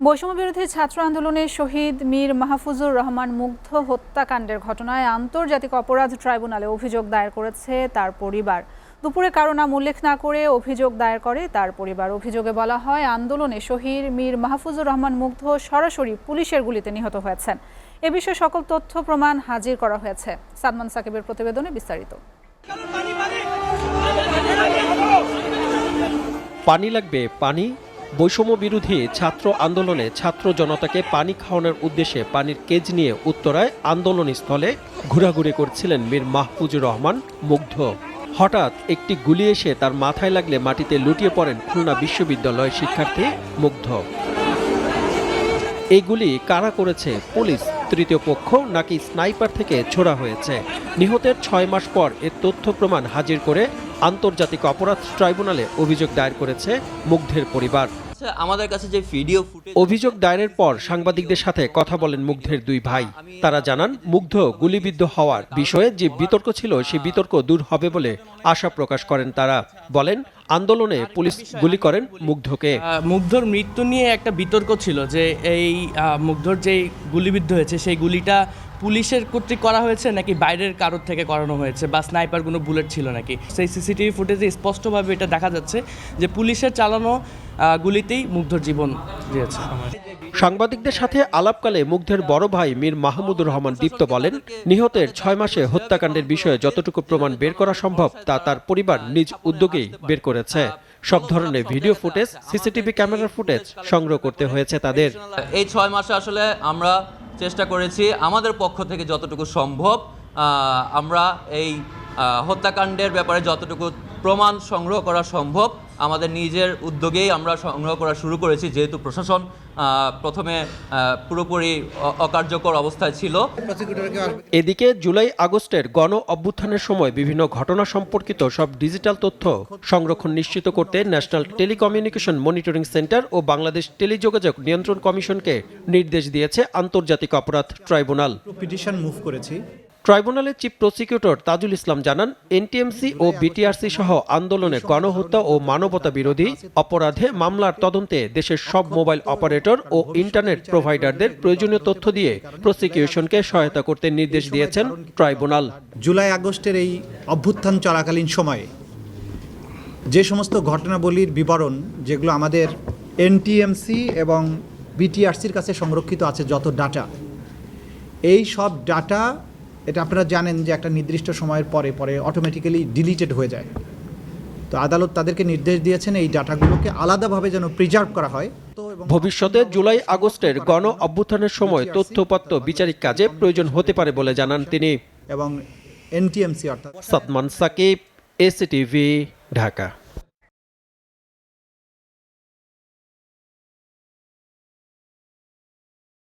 বৈষম্যবিরোধী ছাত্র আন্দোলনে শহীদ মীর মাহফুজুর রহমান মুগ্ধ হত্যাকাণ্ডের ঘটনায় আন্তর্জাতিক অপরাধ ট্রাইব্যুনালে অভিযোগ দায়ের করেছে তার পরিবার। দুপুরে কারো নাম উল্লেখ না করে অভিযোগ দায়ের করে তার পরিবার। অভিযোগে বলা হয়, আন্দোলনে শহীদ মীর মাহফুজুর রহমান মুগ্ধ সরাসরি পুলিশের গুলিতে নিহত হয়েছেন। এ বিষয়ে সকল তথ্য প্রমাণ হাজির করা হয়েছে। সাদমান সাকিবের প্রতিবেদনে বিস্তারিত। পানি লাগবে পানি। বৈষম্য বিরোধী ছাত্র আন্দোলনে ছাত্র জনতাকে পানি খাওয়ানোর উদ্দেশ্যে পানির কেজ নিয়ে উত্তরায় আন্দোলন স্থলে ঘোরাঘুরি করছিলেন মীর মাহফুজুর রহমান মুগ্ধ। হঠাৎ একটি গুলি এসে তার মাথায় লাগলে মাটিতে লুটিয়ে পড়েন খুলনা বিশ্ববিদ্যালয়ের শিক্ষার্থী মুগ্ধ। এই গুলি কারা করেছে, পুলিশ, তৃতীয় পক্ষ নাকি স্নাইপার থেকে ছোড়া হয়েছে? নিহতের 6 মাস পর এর তথ্য প্রমাণ হাজির করে আন্তর্জাতিক অপরাধ ট্রাইব্যুনালে অভিযোগ দায়ের করেছে মুগ্ধের পরিবার। আমাদের কাছে যে ভিডিও ফুটেজ, অভিযোগ দায়েরের পর সাংবাদিকদের সাথে কথা বলেন মুগ্ধের দুই ভাই। তারা জানান, মুগ্ধ গুলিবিদ্ধ হওয়ার বিষয়ে যে বিতর্ক ছিল সেই বিতর্ক দূর হবে বলে আশা প্রকাশ করেন তারা। বলেন, আন্দোলনে পুলিশ গুলি করেন মুগ্ধকে। মুগ্ধর মৃত্যু নিয়ে একটা বিতর্ক ছিল যে এই মুগ্ধর যে গুলিবিদ্ধ হয়েছে সেই গুলিটা পুলিশের কর্তৃক করা হয়েছে নাকি বাইরের কারোর থেকে করানো হয়েছে, বা স্নাইপার কোনো বুলেট ছিল নাকি। সেই সিসিটিভি ফুটেজে স্পষ্টভাবে এটা দেখা যাচ্ছে যে পুলিশের চালানো গুলিতেই মুগ্ধর জীবন দিয়েছে। সাংবাদিকদের সাথে আলাপকালে মুগ্ধের বড় ভাই মীর মাহমুদুর রহমান দীপ্ত বলেন, নিহতের 6 মাসে হত্যাকাণ্ডের বিষয়ে যতটুকু প্রমাণ বের করা সম্ভব তা তার পরিবার নিজ উদ্যোগেই বের করেছে। সব ধরনের ভিডিও ফুটেজ, সিসিটিভি ক্যামেরার ফুটেজ সংগ্রহ করতে হয়েছে তাদের। এই 6 মাসে আসলে আমরা চেষ্টা করেছি আমাদের পক্ষ থেকে যতটুকু সম্ভব আমরা এই হত্যাকাণ্ডের ব্যাপারে যতটুকু প্রমাণ সংগ্রহ করা সম্ভব আমাদের নিজের উদ্যোগেই আমরা সংগ্রহ করা শুরু করেছি, যেহেতু প্রশাসন প্রথমে পুরোপুরি অকার্যকর অবস্থায় ছিল। এদিকে জুলাই আগস্টের গণ অভ্যুত্থানের সময় বিভিন্ন ঘটনা সম্পর্কিত সব ডিজিটাল তথ্য সংরক্ষণ নিশ্চিত করতে ন্যাশনাল টেলিকমিউনিকেশন মনিটরিং সেন্টার ও বাংলাদেশ টেলিযোগাযোগ নিয়ন্ত্রণ কমিশনকে নির্দেশ দিয়েছে আন্তর্জাতিক অপরাধ ট্রাইব্যুনাল। পিটিশন মুভ করেছি। ট্রাইব্যুনালের চিফ প্রসিকিউটর তাজুল ইসলাম জানান, এনটিএমসি ও বিটিআরসি সহ আন্দোলনে গণহত্যা ও মানবতা বিরোধী অপরাধে মামলার তদন্তে দেশের সব মোবাইল অপারেটর ও ইন্টারনেট প্রোভাইডারদের প্রয়োজনীয় তথ্য দিয়ে প্রসিকিউশনকে সহায়তা করতে নির্দেশ দিয়েছেন ট্রাইব্যুনাল। জুলাই আগস্টের এই অভ্যুত্থান চলাকালীন সময়ে যে সমস্ত ঘটনাবলীর বিবরণ যেগুলো আমাদের এনটিএমসি এবং বিটিআরসির কাছে সংরক্ষিত আছে, যত ডাটা, এই সব ডাটা, এটা আপনারা জানেন যে একটা নির্দিষ্ট সময়ের পরে পরে অটোমেটিক্যালি ডিলিটেড হয়ে যায়। তো আদালত তাদেরকে নির্দেশ দিয়েছেন এই ডাটাগুলোকে আলাদাভাবে যেন প্রিজার্ভ করা হয়। ভবিষ্যতে জুলাই আগস্টের গণ অভ্যুত্থানের সময় তথ্যপত্র বিচারিক কাজে প্রয়োজন হতে পারে বলে জানান তিনি। এবং এনটিএমসি অর্থাৎ সাদমান সাকিব, এসিটিভি, ঢাকা।